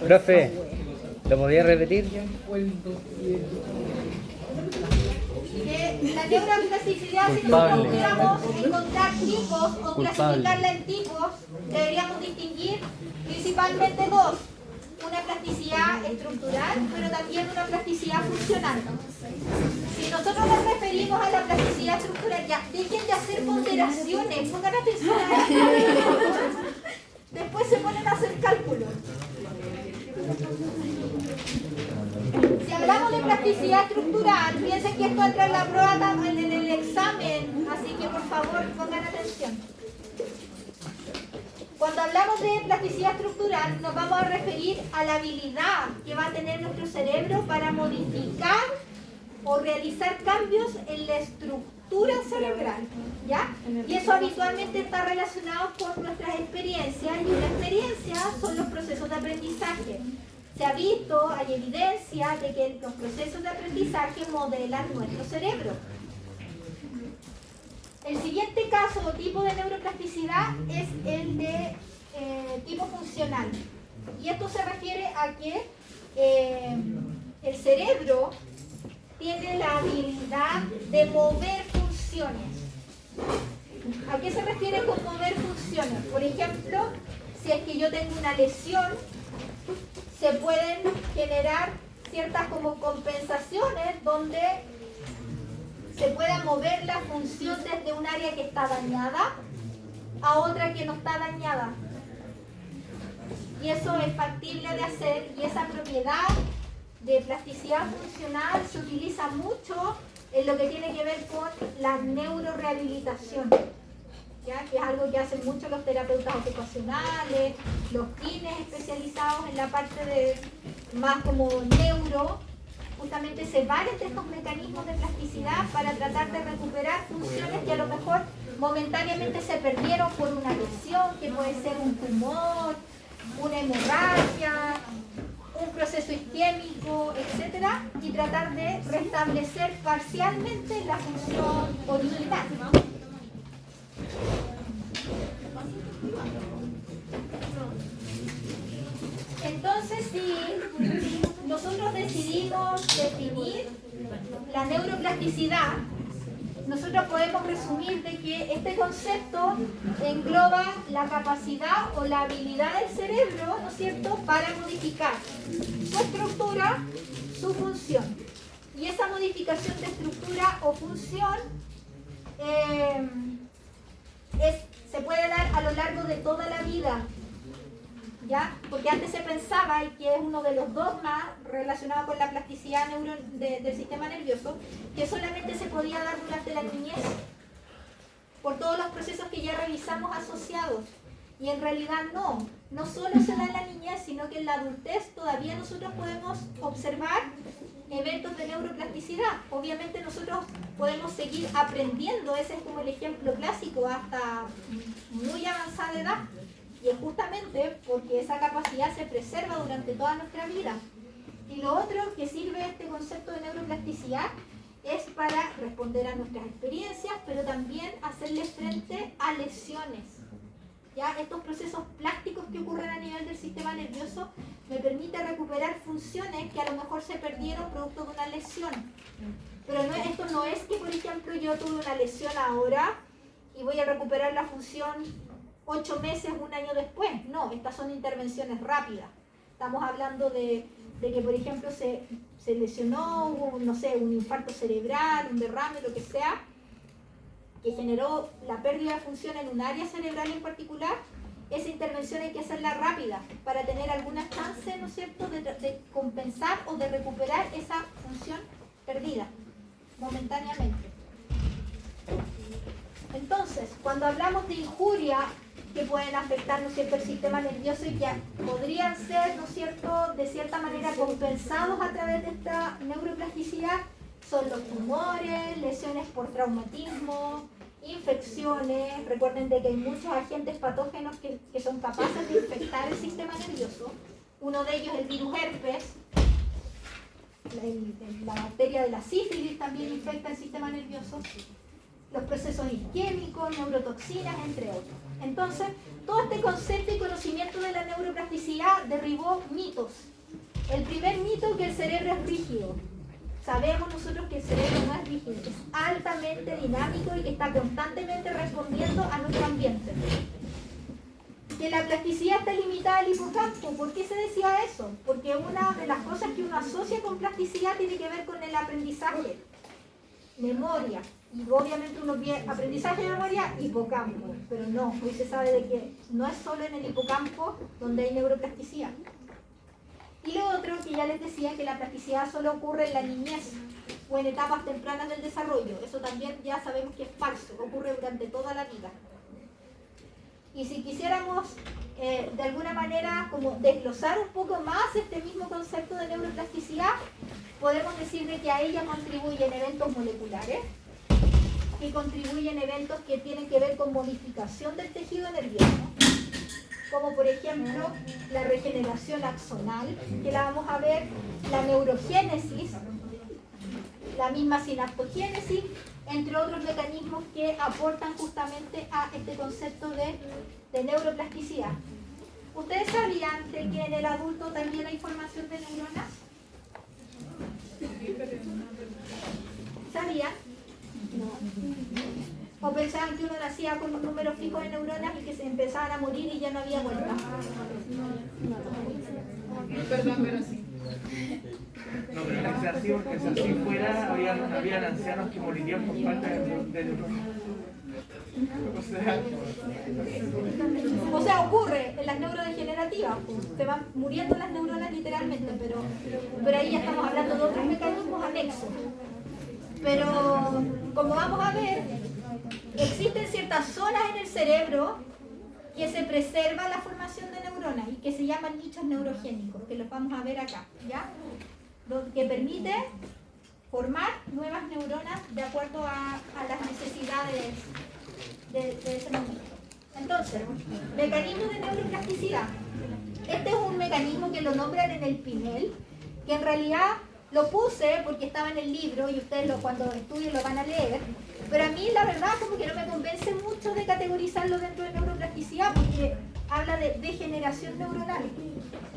Profe, ¿lo podía repetir? Que la neuroplasticidad, si nosotros pudiéramos encontrar tipos o clasificarla en tipos, deberíamos distinguir principalmente dos. Una plasticidad estructural, pero también una plasticidad funcional. Si nosotros nos referimos a la plasticidad estructural, ya dejen de hacer ponderaciones, pongan atención a esto. Después se ponen a hacer cálculos. Si hablamos de plasticidad estructural, piensen que esto entra en la prueba en el examen, así que por favor pongan atención. Cuando hablamos de plasticidad estructural, nos vamos a referir a la habilidad que va a tener nuestro cerebro para modificar o realizar cambios en la estructura cerebral, ¿ya? Y eso habitualmente está relacionado con nuestras experiencias, y una experiencia son los procesos de aprendizaje. Se ha visto, hay evidencia de que los procesos de aprendizaje modelan nuestro cerebro. El siguiente caso o tipo de neuroplasticidad es el de tipo funcional. Y esto se refiere a que el cerebro tiene la habilidad de mover funciones. ¿A qué se refiere con mover funciones? Por ejemplo, si es que yo tengo una lesión, se pueden generar ciertas como compensaciones donde se pueda mover la función desde un área que está dañada a otra que no está dañada. Y eso es factible de hacer, y esa propiedad de plasticidad funcional se utiliza mucho en lo que tiene que ver con la neurorehabilitación, ¿ya? Que es algo que hacen mucho los terapeutas ocupacionales, los kines especializados en la parte de más como neuro. Justamente se valen de estos mecanismos de plasticidad para tratar de recuperar funciones que a lo mejor momentáneamente se perdieron por una lesión, que puede ser un tumor, una hemorragia, un proceso isquémico, etc. Y tratar de restablecer parcialmente la función original. Entonces, si nosotros decidimos definir la neuroplasticidad, nosotros podemos resumir de que este concepto engloba la capacidad o la habilidad del cerebro, ¿no es cierto?, para modificar su estructura, su función. Y esa modificación de estructura o función se puede dar a lo largo de toda la vida, ¿ya? Porque antes se pensaba, y que es uno de los dogmas relacionados con la plasticidad del sistema nervioso, que solamente se podía dar durante la niñez, por todos los procesos que ya revisamos asociados. Y en realidad no solo se da en la niñez, sino que en la adultez todavía nosotros podemos observar eventos de neuroplasticidad. Obviamente nosotros podemos seguir aprendiendo, ese es como el ejemplo clásico, hasta muy avanzada edad. Y es justamente porque esa capacidad se preserva durante toda nuestra vida. Y lo otro que sirve este concepto de neuroplasticidad es para responder a nuestras experiencias, pero también hacerle frente a lesiones. ¿Ya? Estos procesos plásticos que ocurren a nivel del sistema nervioso me permiten recuperar funciones que a lo mejor se perdieron producto de una lesión. Pero esto no es que, por ejemplo, yo tuve una lesión ahora y voy a recuperar la función 8 meses, un año después. No, estas son intervenciones rápidas. Estamos hablando de que, por ejemplo, se lesionó, hubo, no sé, un infarto cerebral, un derrame, lo que sea, que generó la pérdida de función en un área cerebral en particular. Esa intervención hay que hacerla rápida para tener alguna chance, ¿no es cierto?, de compensar o de recuperar esa función perdida momentáneamente. Entonces, cuando hablamos de injuria que pueden afectar, ¿no es cierto?, el sistema nervioso y que podrían ser, ¿no es cierto?, de cierta manera compensados a través de esta neuroplasticidad, son los tumores, lesiones por traumatismo, infecciones. Recuerden de que hay muchos agentes patógenos que son capaces de infectar el sistema nervioso. Uno de ellos es el virus herpes. La bacteria de la sífilis también infecta el sistema nervioso. los procesos isquémicos, neurotoxinas, entre otros. Entonces, todo este concepto y conocimiento de la neuroplasticidad derribó mitos. El primer mito, que el cerebro es rígido. Sabemos nosotros que el cerebro no es rígido, es altamente dinámico y que está constantemente respondiendo a nuestro ambiente. Que la plasticidad está limitada al hipocampo. ¿Por qué se decía eso? Porque una de las cosas que uno asocia con plasticidad tiene que ver con el aprendizaje, memoria. Y obviamente uno ve aprendizaje de memoria, hipocampo. Pero no, hoy se sabe de que no es solo en el hipocampo donde hay neuroplasticidad. Y lo otro, que ya les decía, que la plasticidad solo ocurre en la niñez o en etapas tempranas del desarrollo. Eso también ya sabemos que es falso, ocurre durante toda la vida. Y si quisiéramos de alguna manera como desglosar un poco más este mismo concepto de neuroplasticidad, podemos decir de que a ella contribuyen eventos moleculares, que contribuyen eventos que tienen que ver con modificación del tejido nervioso, como por ejemplo la regeneración axonal, que la vamos a ver, la neurogénesis, la misma sinaptogénesis, entre otros mecanismos que aportan justamente a este concepto de neuroplasticidad. ¿Ustedes sabían de que en el adulto también hay formación de neuronas? ¿Sabían? No. ¿O pensaban que uno nacía con un número fijo de neuronas y que se empezaban a morir y ya no había vuelta? Perdón, pero sí. No, pero no es así, porque si así fuera, habían ancianos que morirían por falta de neuronas. O sea, ocurre en las neurodegenerativas, pues, se van muriendo las neuronas literalmente, pero ahí ya estamos hablando de otros mecanismos anexos. Pero, como vamos a ver, existen ciertas zonas en el cerebro que se preserva la formación de neuronas y que se llaman nichos neurogénicos, que los vamos a ver acá, ¿ya? Que permite formar nuevas neuronas de acuerdo a las necesidades de ese momento. Entonces, mecanismo de neuroplasticidad. Este es un mecanismo que lo nombran en el PNL, que en realidad lo puse porque estaba en el libro y ustedes cuando estudien lo van a leer, pero a mí la verdad como que no me convence mucho de categorizarlo dentro de neuroplasticidad porque habla de degeneración neuronal.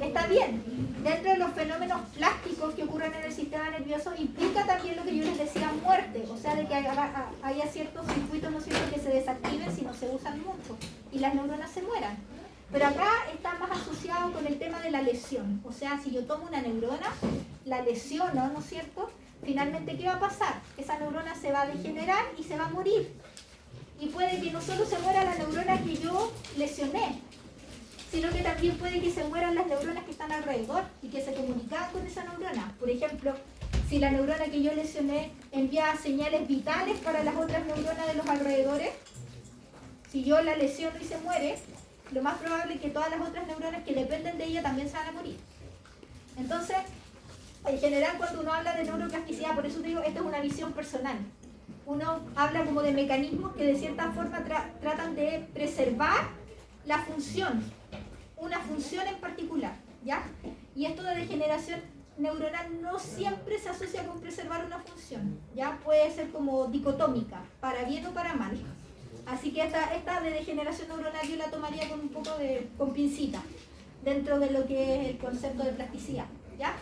Está bien, dentro de los fenómenos plásticos que ocurren en el sistema nervioso implica también lo que yo les decía, muerte, o sea, de que haya ciertos circuitos, ¿no es cierto?, que se desactiven si no se usan mucho y las neuronas se mueran. Pero acá está más asociado con el tema de la lesión, o sea, si yo tomo una neurona, la lesiono, ¿no es cierto?, finalmente, ¿qué va a pasar? Esa neurona se va a degenerar y se va a morir. Y puede que no solo se muera la neurona que yo lesioné, sino que también puede que se mueran las neuronas que están alrededor y que se comunican con esa neurona. Por ejemplo, si la neurona que yo lesioné envía señales vitales para las otras neuronas de los alrededores, si yo la lesiono y se muere, lo más probable es que todas las otras neuronas que dependen de ella también se van a morir. Entonces, en general, cuando uno habla de neuroplasticidad, por eso te digo, esta es una visión personal. Uno habla como de mecanismos que de cierta forma tratan de preservar la función, una función en particular, ¿ya? Y esto de degeneración neuronal no siempre se asocia con preservar una función, ¿ya? Puede ser como dicotómica, para bien o para mal. Así que esta de degeneración neuronal yo la tomaría con un poco con pincita, dentro de lo que es el concepto de plasticidad, ¿ya?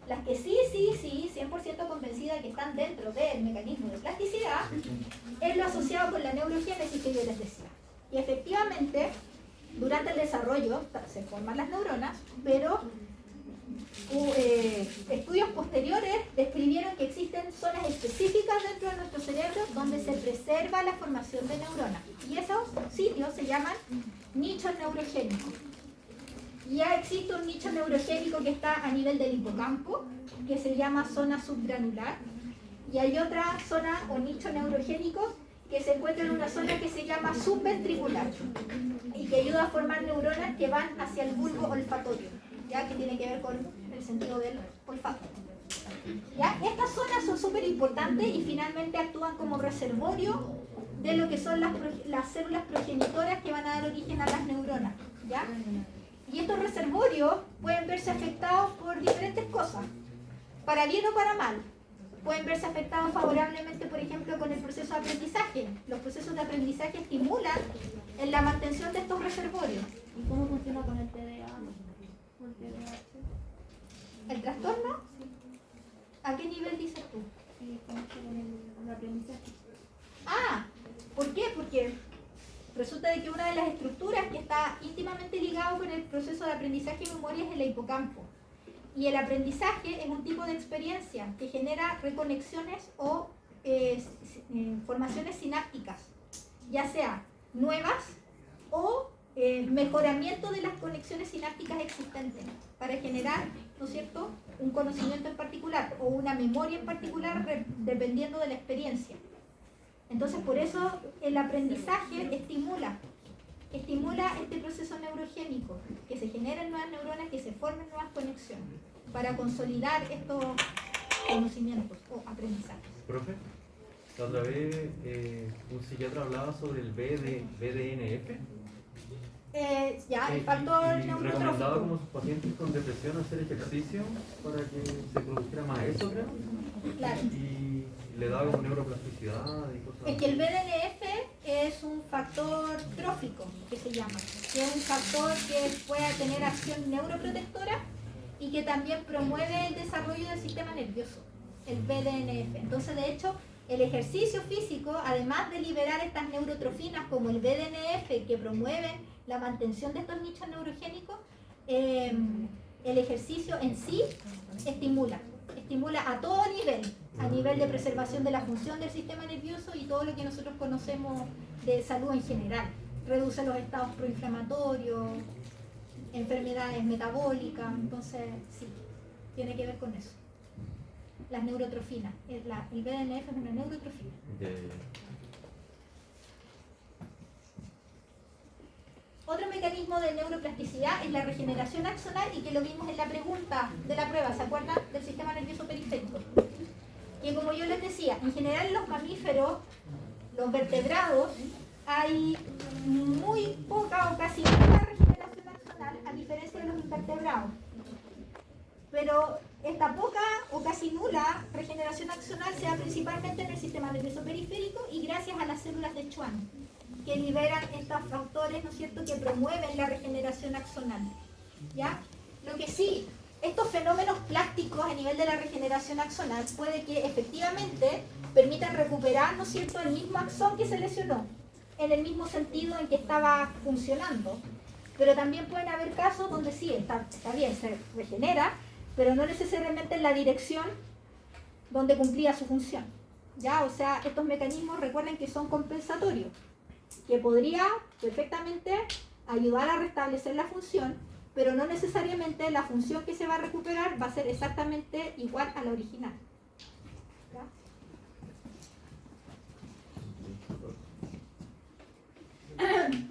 Las que sí, 100% convencida que están dentro del mecanismo de plasticidad, es lo asociado con la neurogénesis que yo les decía. Y efectivamente, durante el desarrollo se forman las neuronas, pero estudios posteriores describieron que existen zonas específicas dentro de nuestro cerebro donde se preserva la formación de neuronas. Y esos sitios se llaman nichos neurogénicos. Ya existe un nicho neurogénico que está a nivel del hipocampo, que se llama zona subgranular, y hay otra zona o nicho neurogénico que se encuentra en una zona que se llama subventricular y que ayuda a formar neuronas que van hacia el bulbo olfatorio, ya que tiene que ver con el sentido del olfato. ¿Ya? Estas zonas son súper importantes y finalmente actúan como reservorio de lo que son las células progenitoras que van a dar origen a las neuronas, ¿ya? Y estos reservorios pueden verse afectados por diferentes cosas, para bien o para mal. pueden verse afectados favorablemente, por ejemplo, con el proceso de aprendizaje. Los procesos de aprendizaje estimulan en la mantención de estos reservorios. ¿Y cómo funciona con el TDA o el TDAH? ¿El trastorno? ¿A qué nivel dices tú? ¿Cómo está con el aprendizaje? Ah, ¿por qué? Porque resulta de que una de las estructuras que está íntimamente ligado con el proceso de aprendizaje y memoria es el hipocampo. Y el aprendizaje es un tipo de experiencia que genera reconexiones o formaciones sinápticas, ya sea nuevas o mejoramiento de las conexiones sinápticas existentes para generar, ¿no es cierto?, un conocimiento en particular o una memoria en particular dependiendo de la experiencia. Entonces, por eso el aprendizaje estimula este proceso neurogénico, que se generen nuevas neuronas, que se formen nuevas conexiones para consolidar estos conocimientos o aprendizajes. Profe, la otra vez un psiquiatra hablaba sobre el BDNF. El factor y recomendaba neurotrófico. como sus pacientes con depresión hacer ejercicio para que se produjera más eso, creo. Claro. Y le daba como neuroplasticidad y cosas Es que el BDNF es un factor trófico, que se llama, que es un factor que puede tener acción neuroprotectora y que también promueve el desarrollo del sistema nervioso, el BDNF. Entonces, de hecho, el ejercicio físico, además de liberar estas neurotrofinas como el BDNF, que promueven la mantención de estos nichos neurogénicos, el ejercicio en sí estimula a todo nivel, a nivel de preservación de la función del sistema nervioso y todo lo que nosotros conocemos de salud en general. Reduce los estados proinflamatorios, enfermedades metabólicas, entonces sí, tiene que ver con eso. Las neurotrofinas, el BDNF es una neurotrofina. Otro mecanismo de neuroplasticidad es la regeneración axonal y que lo vimos en la pregunta de la prueba, ¿se acuerdan? Del sistema nervioso periférico. Que como yo les decía, en general los mamíferos, los vertebrados, hay muy poca o casi nula regeneración axonal a diferencia de los invertebrados. Pero esta poca o casi nula regeneración axonal se da principalmente en el sistema nervioso periférico y gracias a las células de Schwann, que liberan estos factores, ¿no es cierto?, que promueven la regeneración axonal. ¿Ya? Lo que sí, estos fenómenos plásticos a nivel de la regeneración axonal puede que efectivamente permitan recuperar, ¿no es cierto?, el mismo axón que se lesionó, en el mismo sentido en que estaba funcionando. Pero también pueden haber casos donde sí, está bien, se regenera, pero no necesariamente en la dirección donde cumplía su función. ¿Ya? O sea, estos mecanismos, recuerden que son compensatorios, que podría perfectamente ayudar a restablecer la función, pero no necesariamente la función que se va a recuperar va a ser exactamente igual a la original. ¿Ya?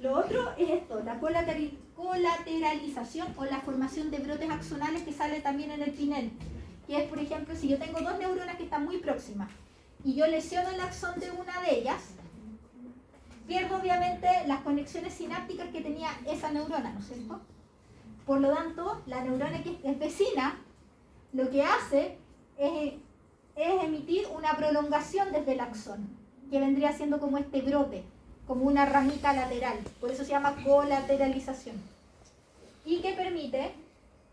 Lo otro es esto, la colateralización o la formación de brotes axonales que sale también en el pinel, que es, por ejemplo, si yo tengo dos neuronas que están muy próximas y yo lesiono el axón de una de ellas, pierdo obviamente las conexiones sinápticas que tenía esa neurona, ¿no es cierto? Por lo tanto, la neurona que es vecina, lo que hace es emitir una prolongación desde el axón, que vendría siendo como este brote, como una ramita lateral, por eso se llama colateralización, y que permite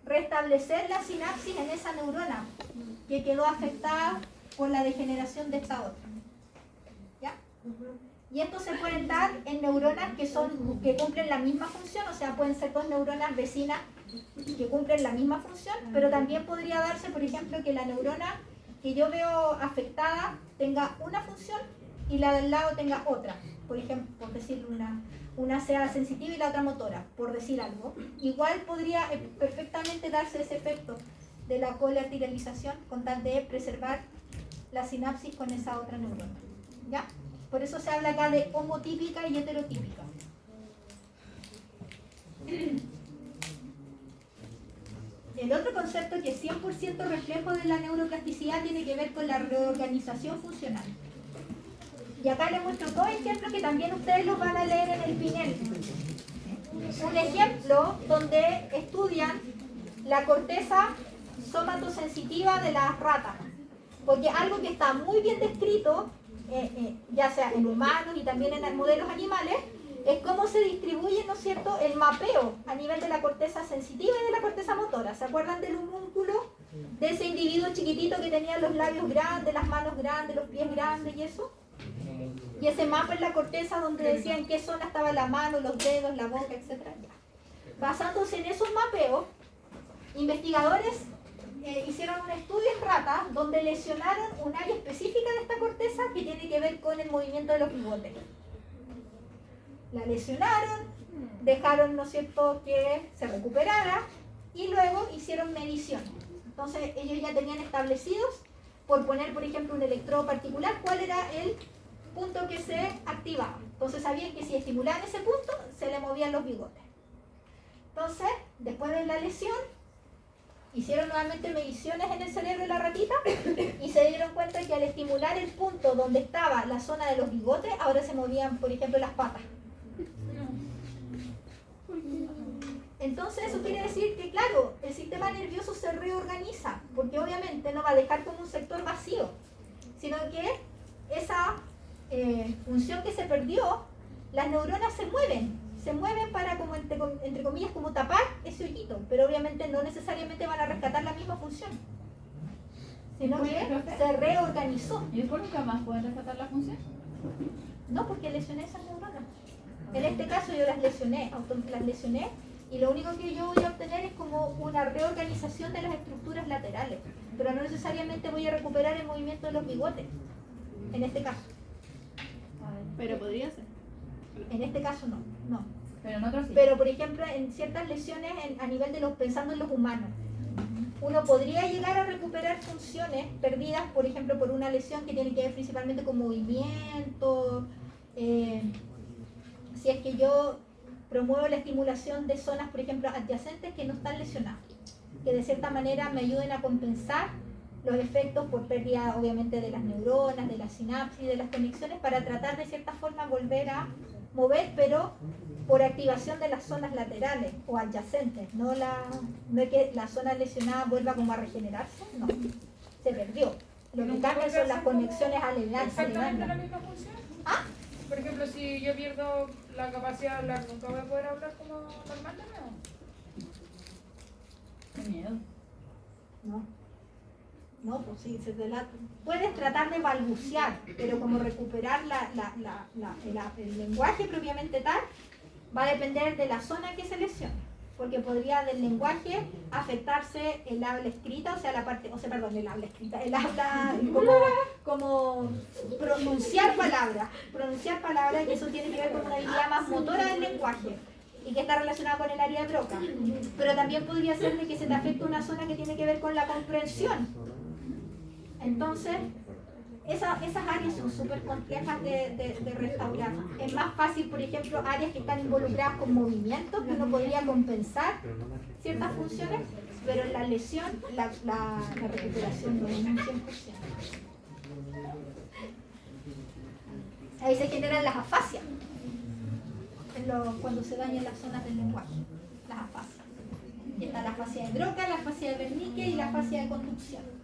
restablecer la sinapsis en esa neurona que quedó afectada por la degeneración de esta otra. ¿Ya? Y esto se puede dar en neuronas que cumplen la misma función, o sea, pueden ser dos neuronas vecinas que cumplen la misma función, pero también podría darse, por ejemplo, que la neurona que yo veo afectada tenga una función y la del lado tenga otra. Por ejemplo, por decir una sea sensitiva y la otra motora, por decir algo. Igual podría perfectamente darse ese efecto de la colateralización con tal de preservar la sinapsis con esa otra neurona. ¿Ya? Por eso se habla acá de homotípica y heterotípica. El otro concepto que es 100% reflejo de la neuroplasticidad tiene que ver con la reorganización funcional. Y acá les muestro dos ejemplos que también ustedes los van a leer en el pinel. Un ejemplo donde estudian la corteza somatosensitiva de las ratas. Porque algo que está muy bien descrito, ya sea en humanos y también en modelos animales, es cómo se distribuye, ¿no es cierto?, el mapeo a nivel de la corteza sensitiva y de la corteza motora. ¿Se acuerdan del homúnculo? De ese individuo chiquitito que tenía los labios grandes, las manos grandes, los pies grandes y eso. Y ese mapa en la corteza donde decían en qué zona estaba la mano, los dedos, la boca, etc. Basándose en esos mapeos, investigadores hicieron un estudio en ratas donde lesionaron un área específica de esta corteza que tiene que ver con el movimiento de los bigotes. La lesionaron, dejaron, ¿no es cierto?, que se recuperara y luego hicieron mediciones. Entonces ellos ya tenían establecidos, por poner por ejemplo un electrodo particular, cuál era el punto que se activaba. Entonces sabían que si estimulaban ese punto, se le movían los bigotes. Entonces, después de la lesión, hicieron nuevamente mediciones en el cerebro de la ratita y se dieron cuenta que al estimular el punto donde estaba la zona de los bigotes, ahora se movían, por ejemplo, las patas. Entonces eso quiere decir que, claro, el sistema nervioso se reorganiza, porque obviamente no va a dejar como un sector vacío, sino que esa función que se perdió, las neuronas se mueven para, como entre comillas, como tapar ese hoyito, pero obviamente no necesariamente van a rescatar la misma función, sino que se reorganizó. ¿Y después nunca más pueden rescatar la función? No, porque lesioné esas neuronas. En este caso yo las lesioné y lo único que yo voy a obtener es como una reorganización de las estructuras laterales, pero no necesariamente voy a recuperar el movimiento de los bigotes, en este caso. Pero podría ser. En este caso no. Pero en otros sí. Pero por ejemplo en ciertas lesiones a nivel de pensando en los humanos, uno podría llegar a recuperar funciones perdidas, por ejemplo, por una lesión que tiene que ver principalmente con movimiento, si es que yo promuevo la estimulación de zonas, por ejemplo, adyacentes que no están lesionadas, que de cierta manera me ayuden a compensar los efectos por pérdida, obviamente, de las neuronas, de la sinapsis, de las conexiones, para tratar de cierta forma volver a mover, pero por activación de las zonas laterales o adyacentes, no es que la zona lesionada vuelva como a regenerarse, no, se perdió. Lo que cambia son las conexiones aledañas. ¿Exactamente la misma función? ¿Ah? Por ejemplo, si yo pierdo la capacidad de hablar, ¿nunca voy a poder hablar como normal de nuevo? Qué miedo. No, pues sí, puedes tratar de balbucear, pero como recuperar el lenguaje propiamente tal, va a depender de la zona que se lesione, porque podría del lenguaje afectarse el habla escrita, el habla como pronunciar palabras, y eso tiene que ver con una habilidad más motora del lenguaje y que está relacionada con el área de Broca, pero también podría ser de que se te afecte una zona que tiene que ver con la comprensión. Entonces, esas áreas son súper complejas de restaurar. Es más fácil, por ejemplo, áreas que están involucradas con movimientos, que uno podría compensar ciertas funciones, pero en la lesión, la recuperación no es un 100%. Ahí se generan las afasias, cuando se dañan las zonas del lenguaje, las afasias. Y está la afasia de Broca, la afasia de Wernicke y la afasia de conducción.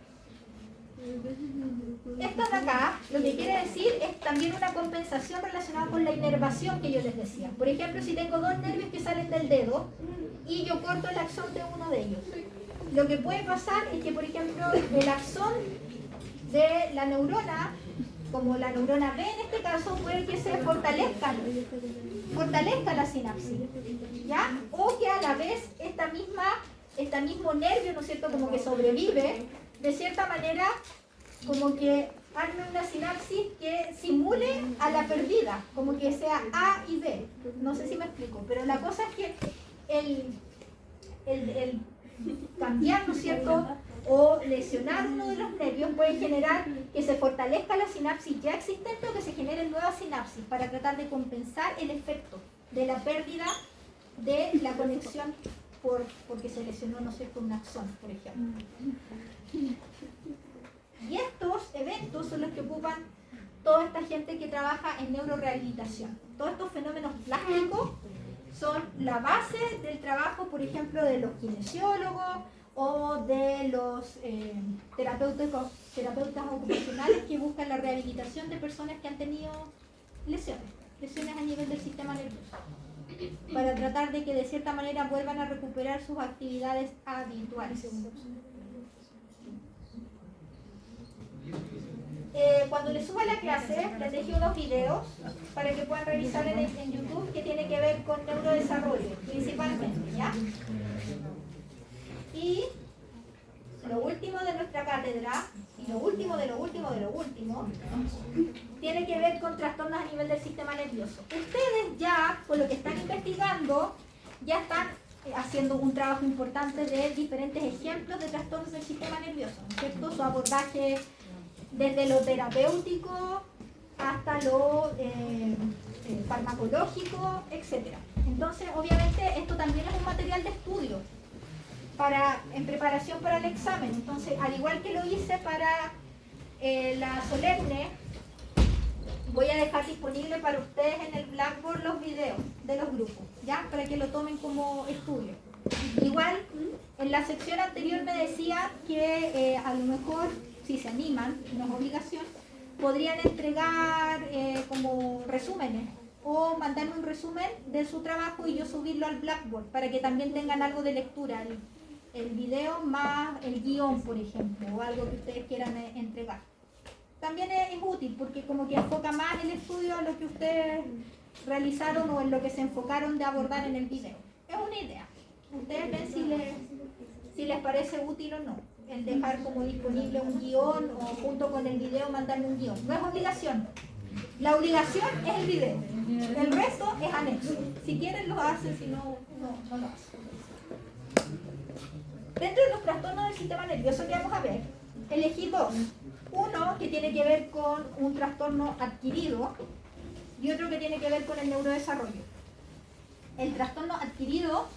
Esto de acá, lo que quiere decir es también una compensación relacionada con la inervación que yo les decía. Por ejemplo, si tengo dos nervios que salen del dedo y yo corto el axón de uno de ellos, lo que puede pasar es que, por ejemplo, el axón de la neurona, como la neurona B en este caso, puede que se fortalezca la sinapsis, ¿ya? O que a la vez este mismo nervio, ¿no es cierto?, como que sobrevive, de cierta manera, como que arme una sinapsis que simule a la perdida, como que sea A y B. No sé si me explico, pero la cosa es que el cambiar, ¿no es cierto?, o lesionar uno de los nervios puede generar que se fortalezca la sinapsis ya existente o que se generen nuevas sinapsis para tratar de compensar el efecto de la pérdida de la conexión porque se lesionó, ¿no es cierto?, un axón, por ejemplo. Y estos eventos son los que ocupan toda esta gente que trabaja en neurorehabilitación. Todos estos fenómenos plásticos son la base del trabajo, por ejemplo, de los kinesiólogos o de los terapeutas ocupacionales que buscan la rehabilitación de personas que han tenido lesiones a nivel del sistema nervioso, para tratar de que de cierta manera vuelvan a recuperar sus actividades habituales. Cuando les suba la clase, les dejé unos videos para que puedan revisar en YouTube que tiene que ver con neurodesarrollo, principalmente, ¿ya? Y lo último de nuestra cátedra, y lo último de lo último de lo último, tiene que ver con trastornos a nivel del sistema nervioso. Ustedes ya, con lo que están investigando, ya están haciendo un trabajo importante de diferentes ejemplos de trastornos del sistema nervioso, ¿no es cierto? Su abordaje desde lo terapéutico hasta lo farmacológico, etc. Entonces, obviamente, esto también es un material de estudio en preparación para el examen. Entonces, al igual que lo hice para la solemne, voy a dejar disponible para ustedes en el Blackboard los videos de los grupos, ¿ya? Para que lo tomen como estudio. Igual, en la sección anterior me decía que a lo mejor, si se animan, no es obligación, podrían entregar como resúmenes o mandarme un resumen de su trabajo y yo subirlo al Blackboard para que también tengan algo de lectura, el video más el guión, por ejemplo, o algo que ustedes quieran entregar. También es útil porque como que enfoca más el estudio a lo que ustedes realizaron o en lo que se enfocaron de abordar en el video. Es una idea. Ustedes ven si les parece útil o no el dejar como disponible un guión o junto con el video mandarme un guión. No es obligación. La obligación es el video. El resto es anexo. Si quieren lo hacen, si no, no lo hacen. Dentro de los trastornos del sistema nervioso que vamos a ver, elegí dos. Uno que tiene que ver con un trastorno adquirido y otro que tiene que ver con el neurodesarrollo. El trastorno adquirido,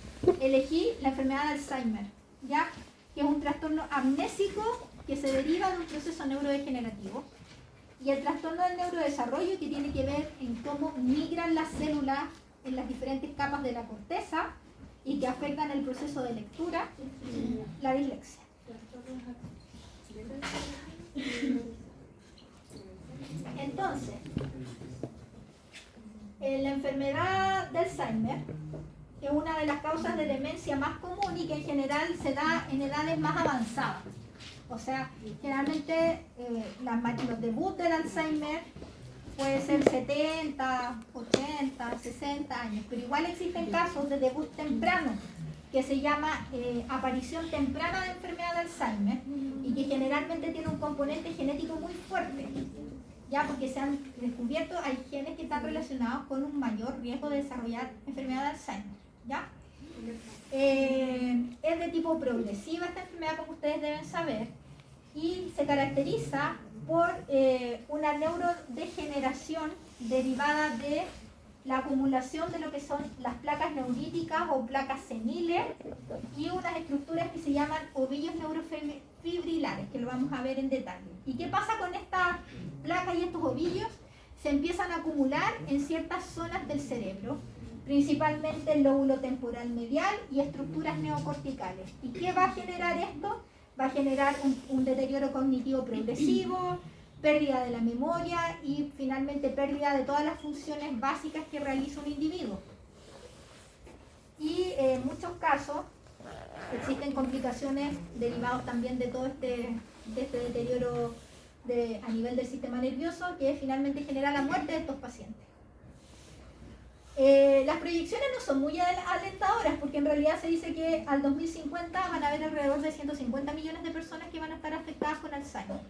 elegí la enfermedad de Alzheimer, ¿ya? Que es un trastorno amnésico que se deriva de un proceso neurodegenerativo. Y el trastorno del neurodesarrollo, que tiene que ver en cómo migran las células en las diferentes capas de la corteza y que afectan el proceso de lectura, la dislexia. Entonces, la enfermedad de Alzheimer es una de las causas de demencia más común y que en general se da en edades más avanzadas. O sea, generalmente los debuts del Alzheimer puede ser 70, 80, 60 años, pero igual existen casos de debut temprano que se llama aparición temprana de enfermedad de Alzheimer y que generalmente tiene un componente genético muy fuerte, ya porque se han descubierto, hay genes que están relacionados con un mayor riesgo de desarrollar enfermedad de Alzheimer, ¿ya? Es de tipo progresiva esta enfermedad, como ustedes deben saber, y se caracteriza por una neurodegeneración derivada de la acumulación de lo que son las placas neuríticas o placas seniles y unas estructuras que se llaman ovillos neurofibrilares, que lo vamos a ver en detalle. ¿Y qué pasa con estas placas y estos ovillos? Se empiezan a acumular en ciertas zonas del cerebro, principalmente el lóbulo temporal medial y estructuras neocorticales. ¿Y qué va a generar esto? Va a generar un deterioro cognitivo progresivo, pérdida de la memoria y finalmente pérdida de todas las funciones básicas que realiza un individuo. Y en muchos casos existen complicaciones derivadas también de todo este deterioro a nivel del sistema nervioso que finalmente genera la muerte de estos pacientes. Las proyecciones no son muy alentadoras porque en realidad se dice que al 2050 van a haber alrededor de 150 millones de personas que van a estar afectadas con Alzheimer.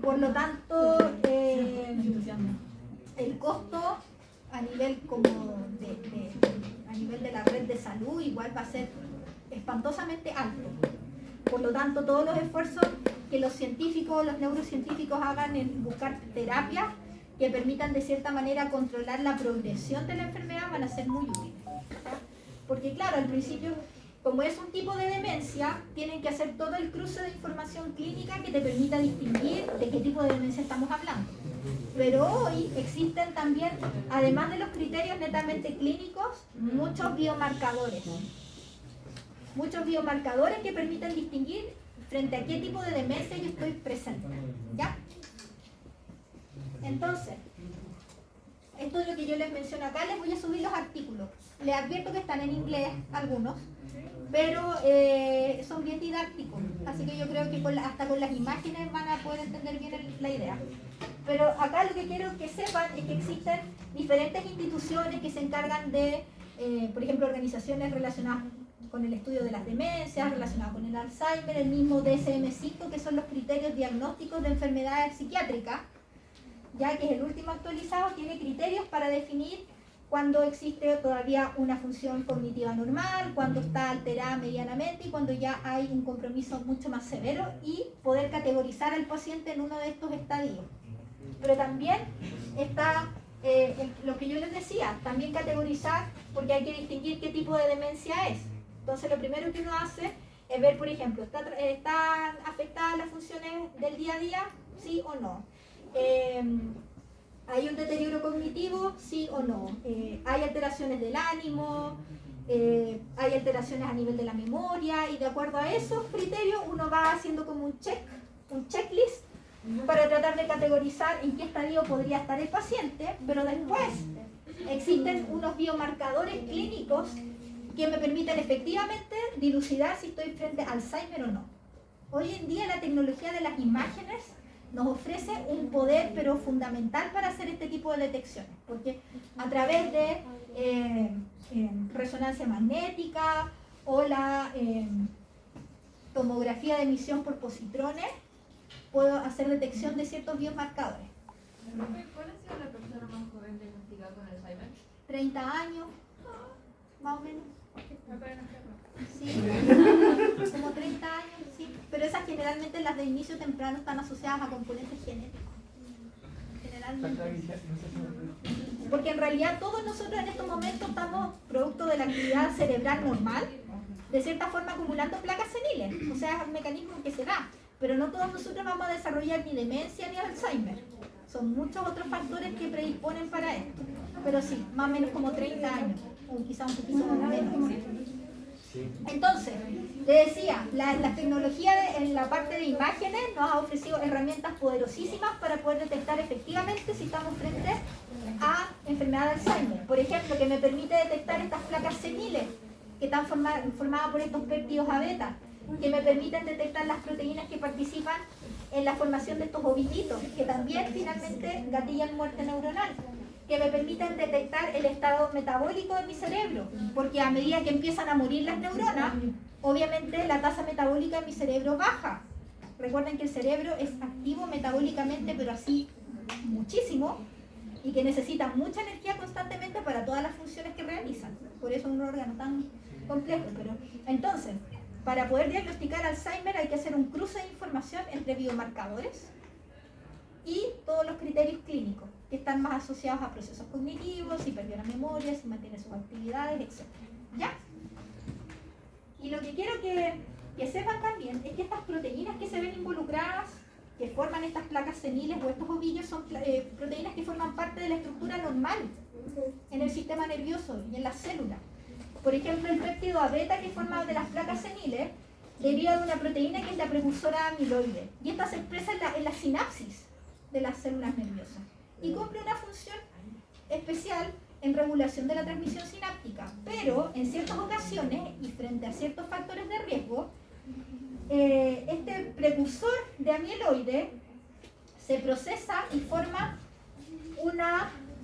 Por lo tanto, el costo a nivel a nivel de la red de salud igual va a ser espantosamente alto. Por lo tanto, todos los esfuerzos que los científicos, los neurocientíficos hagan en buscar terapias que permitan de cierta manera controlar la progresión de la enfermedad van a ser muy útiles. Porque claro, al principio, como es un tipo de demencia, tienen que hacer todo el cruce de información clínica que te permita distinguir de qué tipo de demencia estamos hablando. Pero hoy existen también, además de los criterios netamente clínicos, muchos biomarcadores. muchos biomarcadores que permiten distinguir frente a qué tipo de demencia yo estoy presente. ¿Ya? Entonces, esto es lo que yo les menciono acá. Les voy a subir los artículos. Les advierto que están en inglés algunos, pero son bien didácticos, así que yo creo que hasta con las imágenes van a poder entender bien la idea. Pero acá lo que quiero que sepan es que existen diferentes instituciones que se encargan de, por ejemplo, organizaciones relacionadas con el estudio de las demencias, relacionadas con el Alzheimer, el mismo DSM-5, que son los criterios diagnósticos de enfermedades psiquiátricas, ya que es el último actualizado, tiene criterios para definir cuando existe todavía una función cognitiva normal, cuando está alterada medianamente y cuando ya hay un compromiso mucho más severo, y poder categorizar al paciente en uno de estos estadios. Pero también está lo que yo les decía, también categorizar, porque hay que distinguir qué tipo de demencia es. Entonces lo primero que uno hace es ver, por ejemplo, ¿están afectadas las funciones del día a día? ¿Sí o no? ¿Hay un deterioro cognitivo? ¿Sí o no? ¿Hay alteraciones del ánimo? ¿Hay alteraciones a nivel de la memoria? Y de acuerdo a esos criterios uno va haciendo como un checklist para tratar de categorizar en qué estadio podría estar el paciente, pero después existen unos biomarcadores clínicos que me permiten efectivamente dilucidar si estoy frente a Alzheimer o no. Hoy en día la tecnología de las imágenes nos ofrece un poder pero fundamental para hacer este tipo de detecciones, porque a través de resonancia magnética o la tomografía de emisión por positrones puedo hacer detección de ciertos biomarcadores. ¿Cuál ha sido la persona más joven diagnosticada con Alzheimer? 30 años, más o menos. Sí, como 30 años, sí. Pero esas generalmente, las de inicio temprano, están asociadas a componentes genéticos. Generalmente. Porque en realidad todos nosotros en estos momentos estamos producto de la actividad cerebral normal, de cierta forma acumulando placas seniles. O sea, es un mecanismo que se da. Pero no todos nosotros vamos a desarrollar ni demencia ni Alzheimer. Son muchos otros factores que predisponen para esto. Pero sí, más o menos como 30 años, o quizá un poquito menos. Entonces, les decía, la tecnología en la parte de imágenes nos ha ofrecido herramientas poderosísimas para poder detectar efectivamente si estamos frente a enfermedad de Alzheimer. Por ejemplo, que me permite detectar estas placas seniles que están formadas por estos péptidos A beta, que me permiten detectar las proteínas que participan en la formación de estos ovillitos, que también finalmente gatillan muerte neuronal, que me permiten detectar el estado metabólico de mi cerebro, porque a medida que empiezan a morir las neuronas, obviamente la tasa metabólica de mi cerebro baja. Recuerden que el cerebro es activo metabólicamente, pero así muchísimo, y que necesita mucha energía constantemente para todas las funciones que realizan. Por eso es un órgano tan complejo. Pero entonces, para poder diagnosticar Alzheimer hay que hacer un cruce de información entre biomarcadores y todos los criterios clínicos que están más asociados a procesos cognitivos, si perdió la memoria, si mantiene sus actividades, etc. ¿Ya? Y lo que quiero que sepan también es que estas proteínas que se ven involucradas, que forman estas placas seniles o estos ovillos, son proteínas que forman parte de la estructura normal en el sistema nervioso y en las células. Por ejemplo, el péptido A beta, que forma de las placas seniles, deriva de una proteína que es la precursora amiloide, y esta se expresa en la sinapsis de las células nerviosas y cumple una función especial en regulación de la transmisión sináptica, pero en ciertas ocasiones y frente a ciertos factores de riesgo, este precursor de amiloide se procesa y forma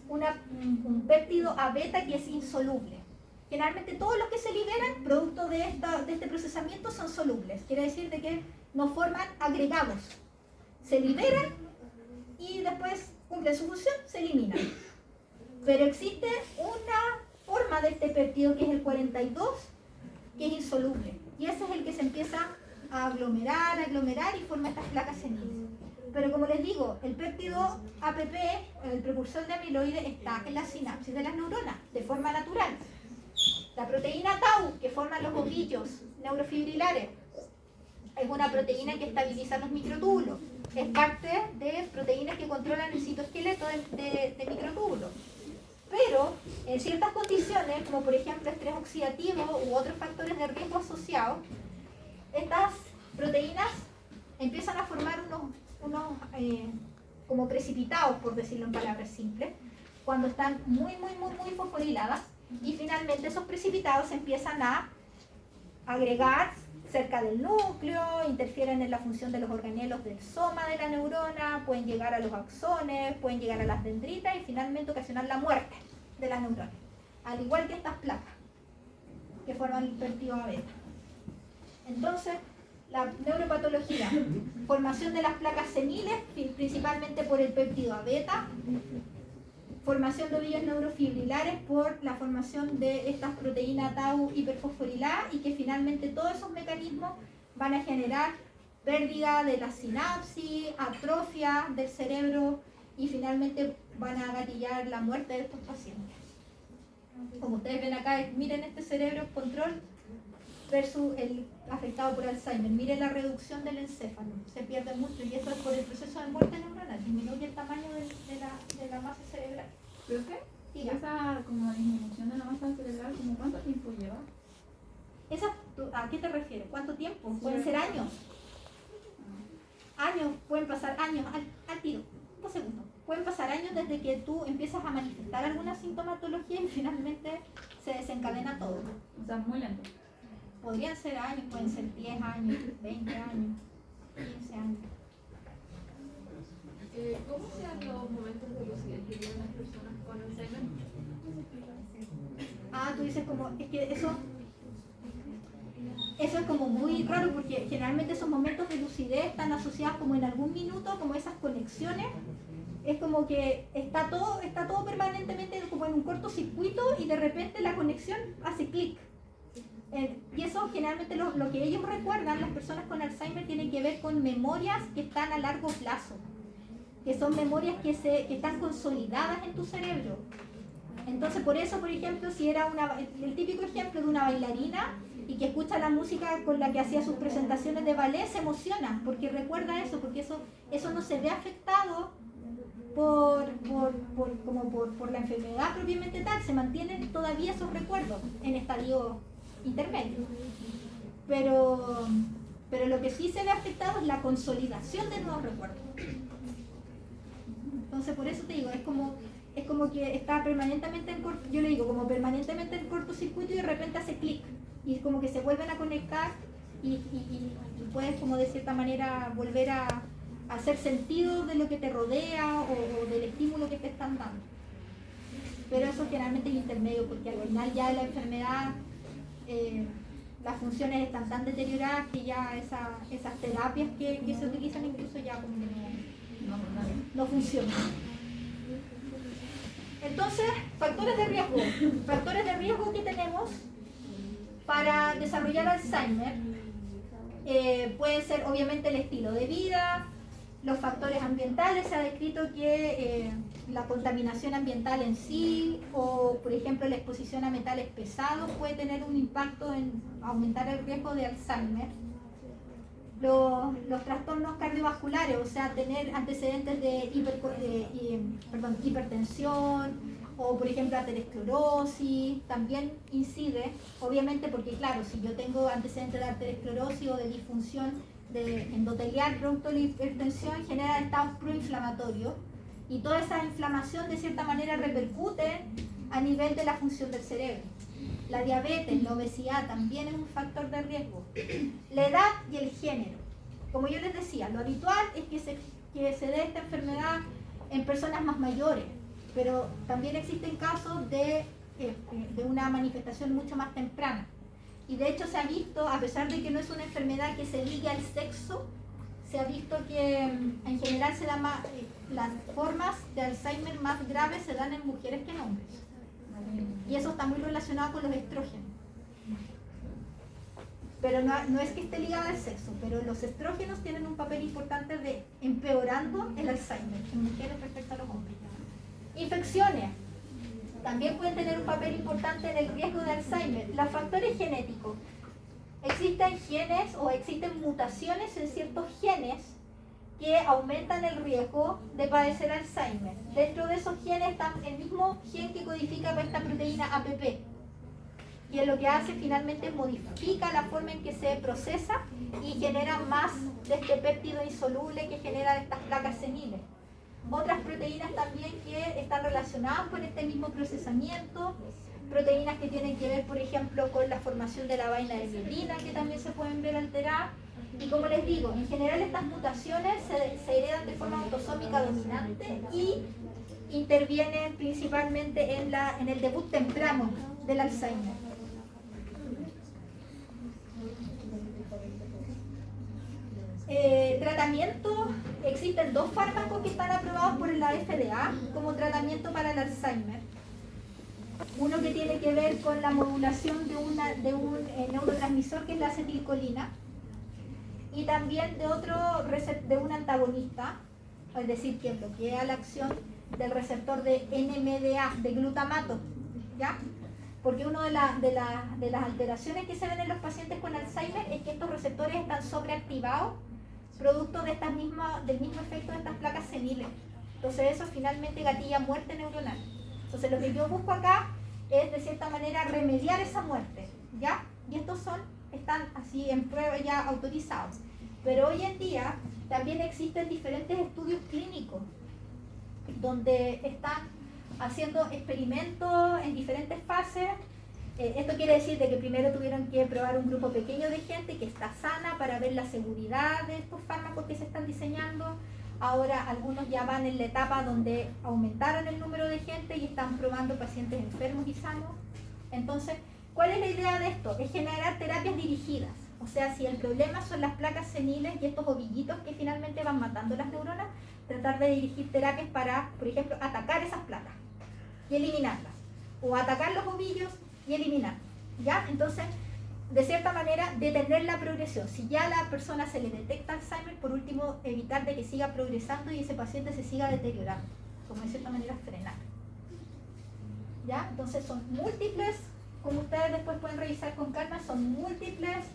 un péptido A beta que es insoluble. Generalmente todos los que se liberan producto de este procesamiento son solubles, quiere decir de que no forman agregados, se liberan y después cumplen su función, se eliminan. Pero existe una forma de este péptido que es el 42, que es insoluble, y ese es el que se empieza a aglomerar y forma estas placas seniles. Pero como les digo, el péptido APP, el precursor de amiloide, está en la sinapsis de las neuronas de forma natural. La proteína tau, que forman los ovillos neurofibrilares, es una proteína que estabiliza los microtúbulos. Es parte de proteínas que controlan el citoesqueleto de microtúbulos. Pero en ciertas condiciones, como por ejemplo estrés oxidativo u otros factores de riesgo asociados, estas proteínas empiezan a formar unos como precipitados, por decirlo en palabras simples, cuando están muy fosforiladas, y finalmente esos precipitados se empiezan a agregar cerca del núcleo, interfieren en la función de los organelos del soma de la neurona, pueden llegar a los axones, pueden llegar a las dendritas y finalmente ocasionar la muerte de las neuronas, al igual que estas placas que forman el péptido A beta. Entonces, la neuropatología, formación de las placas seniles, principalmente por el péptido A beta, formación de ovillos neurofibrilares por la formación de estas proteínas tau hiperfosforiladas, y que finalmente todos esos mecanismos van a generar pérdida de la sinapsis, atrofia del cerebro y finalmente van a gatillar la muerte de estos pacientes. Como ustedes ven acá, miren este cerebro control versus el afectado por Alzheimer. Miren la reducción del encéfalo, se pierde mucho, y eso es por el proceso de muerte neuronal, disminuye el tamaño de la masa cerebral. ¿Profe? ¿Y esa como disminución de la masa cerebral, como cuánto tiempo lleva? ¿A qué te refieres? ¿Cuánto tiempo? Pueden ser años. Años, pueden pasar años, al tiro, 2 segundos. Pueden pasar años desde que tú empiezas a manifestar alguna sintomatología y finalmente se desencadena todo. O sea, muy lento. Podrían ser años, pueden ser 10 años, 20 años, 15 años. ¿Cómo se dan los momentos de lucidez que tienen las personas con Alzheimer? Tú dices como, es que eso es como muy raro, porque generalmente esos momentos de lucidez están asociados como en algún minuto, como esas conexiones. Es como que está todo permanentemente como en un cortocircuito y de repente la conexión hace clic. Y eso generalmente lo que ellos recuerdan, las personas con Alzheimer, tiene que ver con memorias que están a largo plazo, que son memorias que están consolidadas en tu cerebro. Entonces, por eso, por ejemplo, si era el típico ejemplo de una bailarina y que escucha la música con la que hacía sus presentaciones de ballet, se emociona porque recuerda eso, porque eso no se ve afectado por la enfermedad propiamente tal, se mantienen todavía esos recuerdos en estadio intermedio. Pero lo que sí se ve afectado es la consolidación de nuevos recuerdos. Entonces, por eso te digo, es como que está permanentemente yo le digo, como permanentemente en cortocircuito, y de repente hace clic y como que se vuelven a conectar y puedes, como de cierta manera, volver a hacer sentido de lo que te rodea o del estímulo que te están dando. Pero eso generalmente es intermedio, porque al final ya de la enfermedad las funciones están tan deterioradas que ya esas terapias que se utilizan incluso ya como no funcionan. Entonces, factores de riesgo. Factores de riesgo que tenemos para desarrollar Alzheimer pueden ser obviamente el estilo de vida, los factores ambientales. Se ha descrito que la contaminación ambiental en sí, o por ejemplo la exposición a metales pesados, puede tener un impacto en aumentar el riesgo de Alzheimer. Los trastornos cardiovasculares, o sea, tener antecedentes de hipertensión o por ejemplo aterosclerosis, también incide, obviamente, porque claro, si yo tengo antecedentes de aterosclerosis o de disfunción endotelial producto de la hipertensión, genera estados proinflamatorios, y toda esa inflamación de cierta manera repercute a nivel de la función del cerebro. La diabetes, la obesidad también es un factor de riesgo. La edad y el género. Como yo les decía, lo habitual es que se dé esta enfermedad en personas más mayores, pero también existen casos de una manifestación mucho más temprana. Y de hecho se ha visto, a pesar de que no es una enfermedad que se ligue al sexo, se ha visto que en general se da más, las formas de Alzheimer más graves se dan en mujeres que en hombres. Y eso está muy relacionado con los estrógenos. Pero no es que esté ligado al sexo, pero los estrógenos tienen un papel importante de empeorando el Alzheimer en mujeres respecto a los hombres. Infecciones también pueden tener un papel importante en el riesgo de Alzheimer. Los factores genéticos. Existen genes o existen mutaciones en ciertos genes que aumentan el riesgo de padecer Alzheimer. Dentro de esos genes está el mismo gen que codifica esta proteína APP, que lo que hace finalmente es modifica la forma en que se procesa y genera más de este péptido insoluble que genera estas placas seniles. Otras proteínas también que están relacionadas con este mismo procesamiento, proteínas que tienen que ver, por ejemplo, con la formación de la vaina de mielina, que también se pueden ver alteradas. Y como les digo, en general estas mutaciones se heredan de forma autosómica dominante y intervienen principalmente en el debut temprano del Alzheimer. Tratamiento, existen 2 fármacos que están aprobados por la FDA como tratamiento para el Alzheimer. Uno que tiene que ver con la modulación de un neurotransmisor que es la acetilcolina, y también de un antagonista, es decir, que bloquea la acción del receptor de NMDA, de glutamato, ¿ya? Porque una de las alteraciones que se ven en los pacientes con Alzheimer es que estos receptores están sobreactivados, producto de del mismo efecto de estas placas seniles. Entonces eso finalmente gatilla muerte neuronal. Entonces lo que yo busco acá es de cierta manera remediar esa muerte, ¿ya? Y estos están así en prueba ya autorizados. Pero hoy en día también existen diferentes estudios clínicos donde están haciendo experimentos en diferentes fases. Esto quiere decir de que primero tuvieron que probar un grupo pequeño de gente que está sana para ver la seguridad de estos fármacos que se están diseñando. Ahora algunos ya van en la etapa donde aumentaron el número de gente y están probando pacientes enfermos y sanos. Entonces, ¿cuál es la idea de esto? Es generar terapias dirigidas. O sea, si el problema son las placas seniles y estos ovillitos que finalmente van matando las neuronas, tratar de dirigir terapias para, por ejemplo, atacar esas placas y eliminarlas. O atacar los ovillos y eliminarlos. ¿Ya? Entonces, de cierta manera, detener la progresión. Si ya a la persona se le detecta Alzheimer, por último, evitar de que siga progresando y ese paciente se siga deteriorando. Como de cierta manera frenar. ¿Ya? Entonces son múltiples, como ustedes después pueden revisar con calma, son múltiples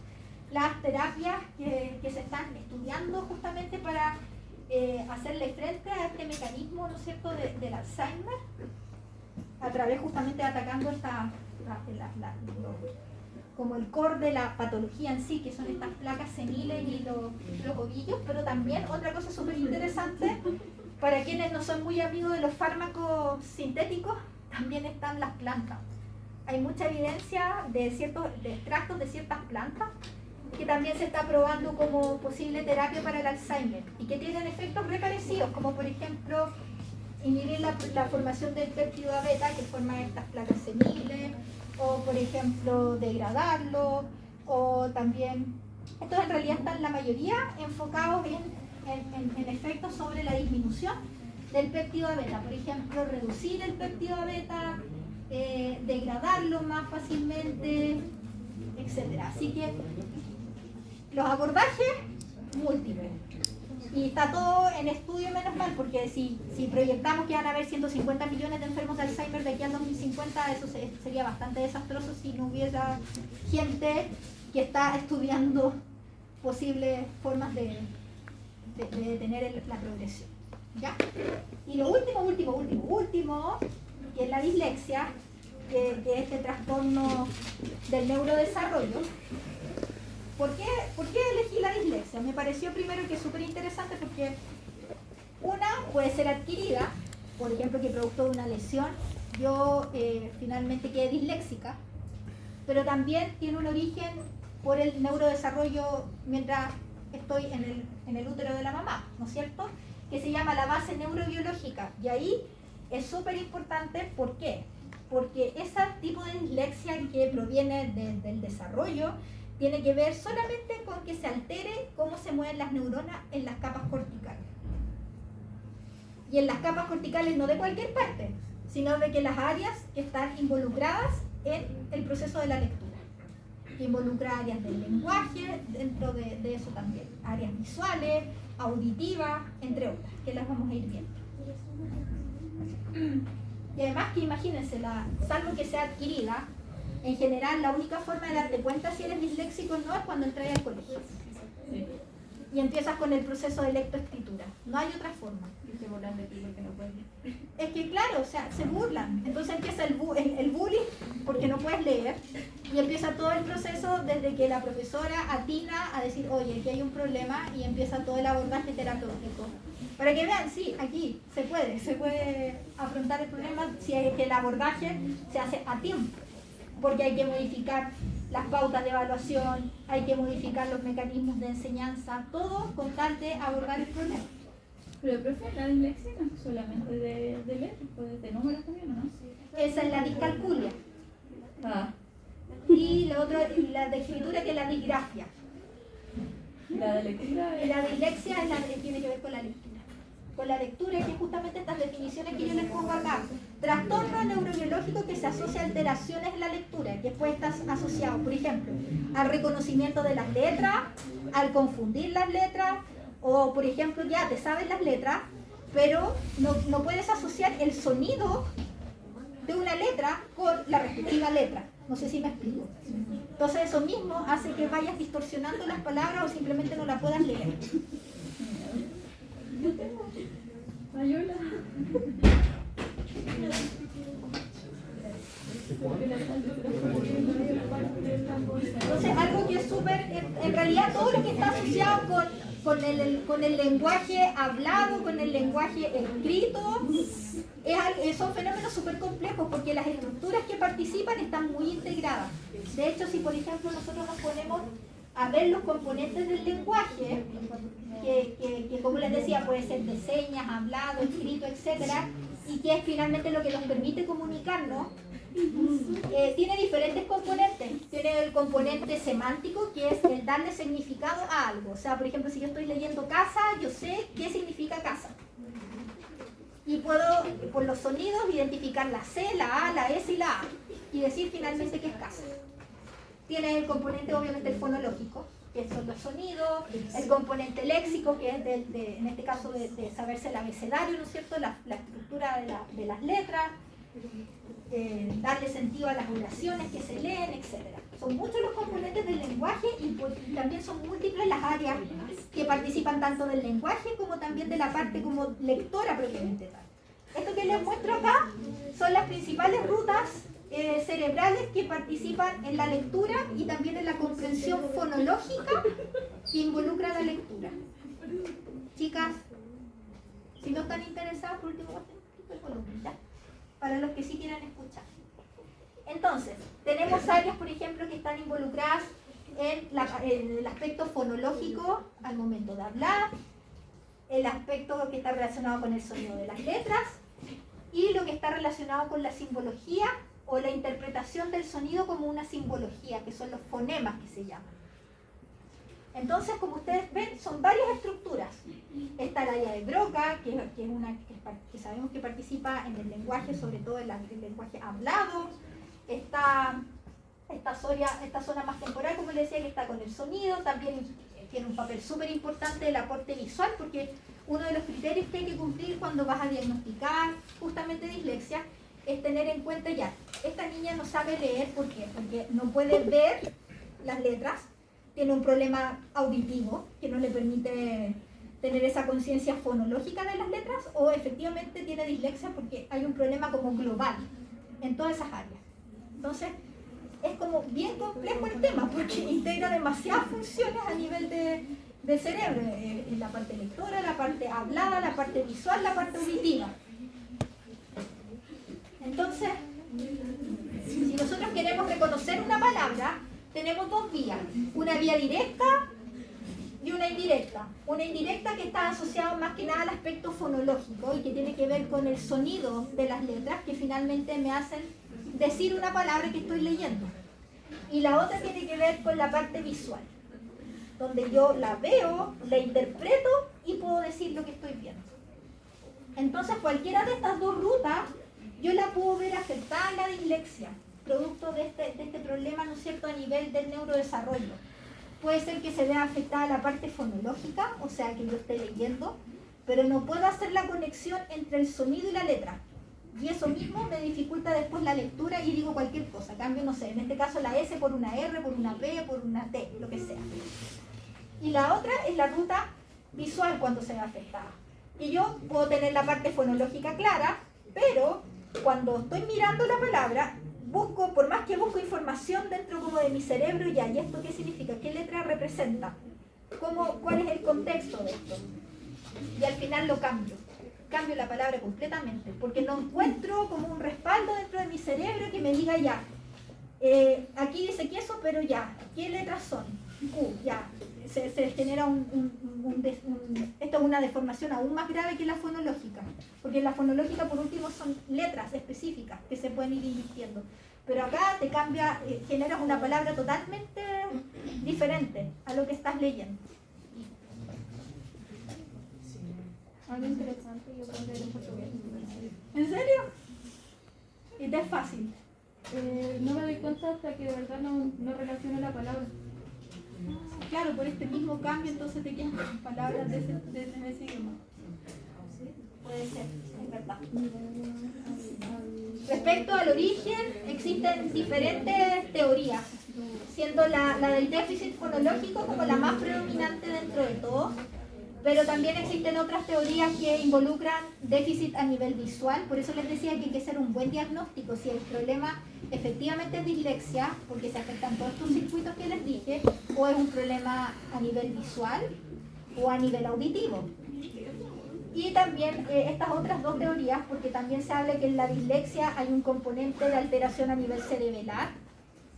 las terapias que se están estudiando justamente para hacerle frente a este mecanismo, ¿no es cierto?, del Alzheimer, a través justamente atacando como el core de la patología en sí, que son estas placas seniles y los ovillos. Pero también otra cosa súper interesante, para quienes no son muy amigos de los fármacos sintéticos, también están las plantas. Hay mucha evidencia de extractos de ciertas plantas que también se está probando como posible terapia para el Alzheimer y que tienen efectos re parecidos, como por ejemplo inhibir la formación del péptido beta que forma estas placas seniles, o por ejemplo degradarlo, o también, estos en realidad están la mayoría enfocados en efectos sobre la disminución del péptido beta, por ejemplo reducir el péptido beta, degradarlo más fácilmente, etc. Así que los abordajes múltiples. Y está todo en estudio, menos mal, porque si proyectamos que van a haber 150 millones de enfermos de Alzheimer de aquí al 2050, eso sería bastante desastroso si no hubiera gente que está estudiando posibles formas de detener la progresión. ¿Ya? Y lo último, que es la dislexia, que es este trastorno del neurodesarrollo. ¿Por qué elegí la dislexia? Me pareció primero que es súper interesante porque una puede ser adquirida, por ejemplo que producto de una lesión yo finalmente quedé disléxica, pero también tiene un origen por el neurodesarrollo mientras estoy en el útero de la mamá, ¿no es cierto? Que se llama la base neurobiológica, y ahí es súper importante. ¿Por qué? Porque ese tipo de dislexia que proviene del desarrollo tiene que ver solamente con que se altere cómo se mueven las neuronas en las capas corticales. Y en las capas corticales no de cualquier parte, sino de que las áreas que están involucradas en el proceso de la lectura. Que involucra áreas del lenguaje, dentro de eso también. Áreas visuales, auditivas, entre otras, que las vamos a ir viendo. Y además que imagínense, salvo que sea adquirida, en general la única forma de darte cuenta si eres disléxico no es cuando entras al colegio. y empiezas con el proceso de lectoescritura. No hay otra forma. Y se burlan de ti porque no puedes leer. Es que claro, o sea, se burlan. Entonces empieza el bullying porque no puedes leer y empieza todo el proceso desde que la profesora atina a decir, oye, aquí hay un problema y empieza todo el abordaje terapéutico. Para que vean, sí, aquí se puede afrontar el problema si es que el abordaje se hace a tiempo, porque hay que modificar las pautas de evaluación, hay que modificar los mecanismos de enseñanza, todo con tal de abordar el problema. Pero profe, la dislexia no es solamente de letras, pues de números también, ¿no? Esa es la discalculia. Ah, Y lo otro, la de escritura, que es la disgrafia. la de lectura Y la dislexia es la que tiene que ver con la lectura. Con la lectura, que justamente estas definiciones que yo les pongo acá. Trastorno neurobiológico que se asocia a alteraciones en la lectura, que puede estar asociado, por ejemplo, al reconocimiento de las letras, al confundir las letras, o por ejemplo, ya te sabes las letras, pero no puedes asociar el sonido de una letra con la respectiva letra. No sé si me explico. Entonces eso mismo hace que vayas distorsionando las palabras o simplemente no las puedas leer. yo tengo. Ayuda. Entonces algo que es súper, en realidad todo lo que está asociado con el lenguaje hablado, con el lenguaje escrito, son fenómenos súper complejos porque las estructuras que participan están muy integradas. De hecho, si por ejemplo nosotros nos ponemos a ver los componentes del lenguaje, que como les decía puede ser de señas, hablado, escrito, etcétera, y que es finalmente lo que nos permite comunicarnos, tiene diferentes componentes. Tiene el componente semántico, que es el darle significado a algo. O sea, por ejemplo, si yo estoy leyendo casa, yo sé qué significa casa. Y puedo, por los sonidos, identificar la C, la A, la S y la A. Y decir finalmente qué es casa. Tiene el componente, obviamente, el fonológico, que son los sonidos. El componente léxico, que es en este caso de saberse el abecedario, ¿no es cierto? La estructura de las letras. Darle sentido a las oraciones que se leen, etc. Son muchos los componentes del lenguaje y también son múltiples las áreas que participan tanto del lenguaje como también de la parte como lectora propiamente tal. Esto que les muestro acá son las principales rutas cerebrales que participan en la lectura y también en la comprensión fonológica que involucra la lectura. Chicas, si no están interesadas, por último, el volumen, ¿ya? Para los que sí quieran escuchar. Entonces, tenemos áreas, por ejemplo, que están involucradas en el aspecto fonológico al momento de hablar, el aspecto que está relacionado con el sonido de las letras y lo que está relacionado con la simbología o la interpretación del sonido como una simbología, que son los fonemas que se llaman. Entonces, como ustedes ven, son varias estructuras. Está el área de Broca, que es una que sabemos que participa en el lenguaje, sobre todo en el lenguaje hablado. Está esta zona más temporal, como les decía, que está con el sonido. También tiene un papel súper importante el aporte visual, porque uno de los criterios que hay que cumplir cuando vas a diagnosticar justamente dislexia es tener en cuenta ya, esta niña no sabe leer, ¿por qué? Porque no puede ver las letras, tiene un problema auditivo que no le permite tener esa conciencia fonológica de las letras, o efectivamente tiene dislexia porque hay un problema como global en todas esas áreas. Entonces, es como bien complejo el tema porque integra demasiadas funciones a nivel del cerebro, en la parte lectora, la parte hablada, la parte visual, la parte auditiva. Entonces, si nosotros queremos reconocer una palabra, tenemos dos vías, una vía directa y una indirecta. Una indirecta que está asociada más que nada al aspecto fonológico y que tiene que ver con el sonido de las letras que finalmente me hacen decir una palabra que estoy leyendo. Y la otra tiene que ver con la parte visual, donde yo la veo, la interpreto y puedo decir lo que estoy viendo. Entonces cualquiera de estas dos rutas yo la puedo ver afectada en la dislexia, producto de este problema, ¿no es cierto?, a nivel del neurodesarrollo. Puede ser que se vea afectada la parte fonológica, o sea, que yo esté leyendo, pero no puedo hacer la conexión entre el sonido y la letra. Y eso mismo me dificulta después la lectura y digo cualquier cosa. Cambio, no sé, en este caso la S por una R, por una P, por una T, lo que sea. Y la otra es la ruta visual cuando se ve afectada. Y yo puedo tener la parte fonológica clara, pero cuando estoy mirando la palabra, busco, por más que busco información dentro como de mi cerebro, ya, ¿y esto qué significa? ¿Qué letra representa? ¿Cuál es el contexto de esto? Y al final lo cambio la palabra completamente, porque no encuentro como un respaldo dentro de mi cerebro que me diga ya, aquí dice queso, pero ya, ¿qué letras son? Q, ya, se genera esto es una deformación aún más grave que la fonológica, porque la fonológica por último son letras específicas que se pueden ir invirtiendo, pero acá te cambia, generas una palabra totalmente diferente a lo que estás leyendo. Algo interesante, yo puedo leer en portugués. ¿En serio? Y te es fácil. No me doy cuenta hasta que de verdad no relaciono la palabra. Claro, por este mismo cambio entonces te quedan con palabras de ese idioma. Puede ser, es verdad. Respecto al origen, existen diferentes teorías, siendo la del déficit fonológico como la más predominante dentro de todo, pero también existen otras teorías que involucran déficit a nivel visual, por eso les decía que hay que hacer un buen diagnóstico, si el problema efectivamente es dislexia, porque se afectan todos estos circuitos que les dije, o es un problema a nivel visual o a nivel auditivo. Y también estas otras dos teorías, porque también se habla que en la dislexia hay un componente de alteración a nivel cerebelar,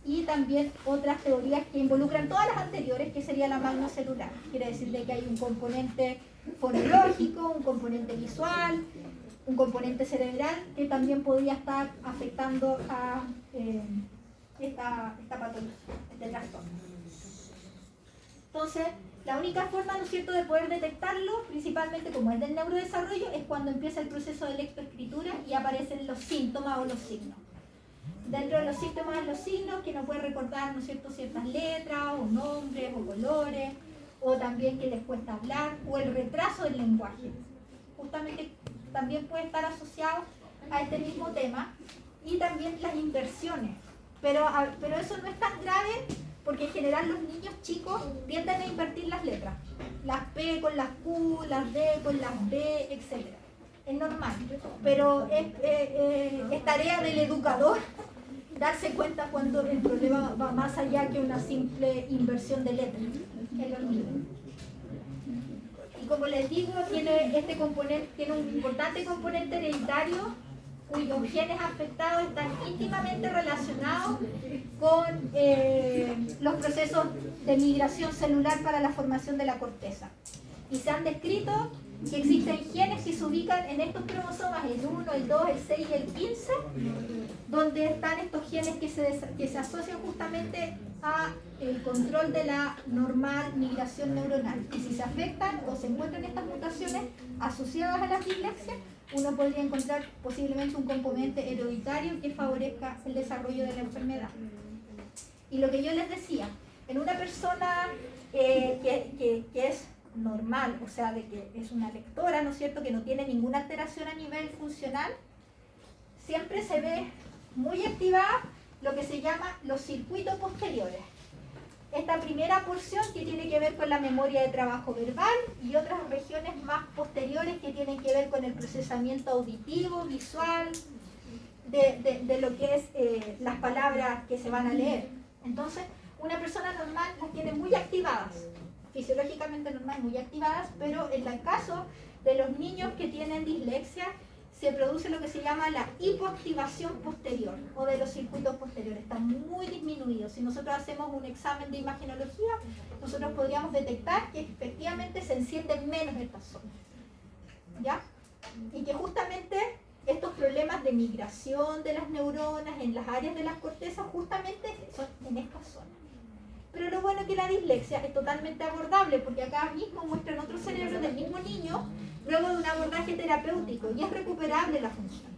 y también otras teorías que involucran todas las anteriores, que sería la magnocelular. Quiere decir de que hay un componente fonológico, un componente visual, un componente cerebral que también podría estar afectando a esta patología, este trastorno. Entonces, la única forma, ¿no es cierto?, de poder detectarlo, principalmente como es del neurodesarrollo, es cuando empieza el proceso de lectoescritura y aparecen los síntomas o los signos. Dentro de los síntomas, los signos que nos pueden recordar, ¿no es cierto?, ciertas letras o nombres o colores, o también que les cuesta hablar, o el retraso del lenguaje. Justamente también puede estar asociado a este mismo tema, y también las inversiones. Pero eso no es tan grave, porque en general los niños chicos tienden a invertir las letras. Las P con las Q, las D con las B, etc. Es normal, pero es tarea del educador darse cuenta cuando el problema va más allá que una simple inversión de letras en los niños. Y como les digo, tiene un importante componente hereditario, cuyos genes afectados están íntimamente relacionados con los procesos de migración celular para la formación de la corteza. Y se han descrito que existen genes que se ubican en estos cromosomas, el 1, el 2, el 6 y el 15, donde están estos genes que se asocian justamente a el control de la normal migración neuronal. Y si se afectan o se encuentran estas mutaciones asociadas a la dislexia, uno podría encontrar posiblemente un componente hereditario que favorezca el desarrollo de la enfermedad. Y lo que yo les decía, en una persona que es normal, o sea, de que es una lectora, ¿no es cierto?, que no tiene ninguna alteración a nivel funcional, siempre se ve muy activada lo que se llama los circuitos posteriores. Esta primera porción que tiene que ver con la memoria de trabajo verbal y otras regiones más posteriores que tienen que ver con el procesamiento auditivo, visual, de lo que es las palabras que se van a leer. Entonces, una persona normal las tiene muy activadas, fisiológicamente normal, muy activadas, pero en el caso de los niños que tienen dislexia, se produce lo que se llama la hipoactivación posterior o de los circuitos posteriores. Está muy disminuido. Si nosotros hacemos un examen de imagenología, nosotros podríamos detectar que efectivamente se encienden menos estas zonas, ¿ya? Y que justamente estos problemas de migración de las neuronas en las áreas de las cortezas justamente son en estas zonas. Pero lo bueno es que la dislexia es totalmente abordable, porque acá mismo muestran otro cerebro del mismo niño luego de un abordaje terapéutico, y es recuperable la función.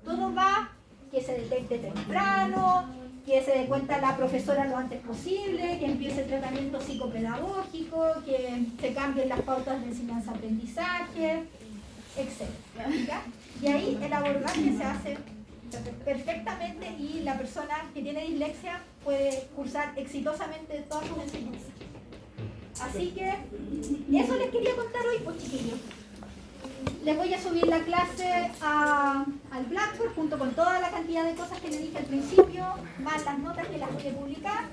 Todo va, que se detecte temprano, que se dé cuenta la profesora lo antes posible, que empiece el tratamiento psicopedagógico, que se cambien las pautas de enseñanza-aprendizaje, etc. ¿Ya? Y ahí el abordaje se hace perfectamente y la persona que tiene dislexia puede cursar exitosamente todas sus enseñanzas. Así que eso les quería contar hoy, pues chiquillos. Les voy a subir la clase al Blackboard junto con toda la cantidad de cosas que les dije al principio, más las notas que las voy a publicar,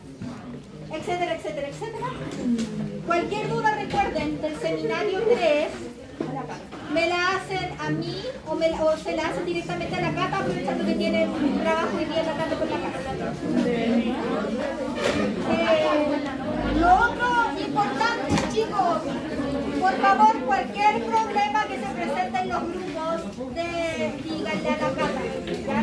etcétera, etcétera, etcétera. Cualquier duda, recuerden, del seminario 3, me la hacen a mí o se la hacen directamente a la Cata, aprovechando que tiene un trabajo hoy día tratando con la Cata. Lo otro importante, chicos, por favor, cualquier problema que se presente en los grupos, díganle a la Cata.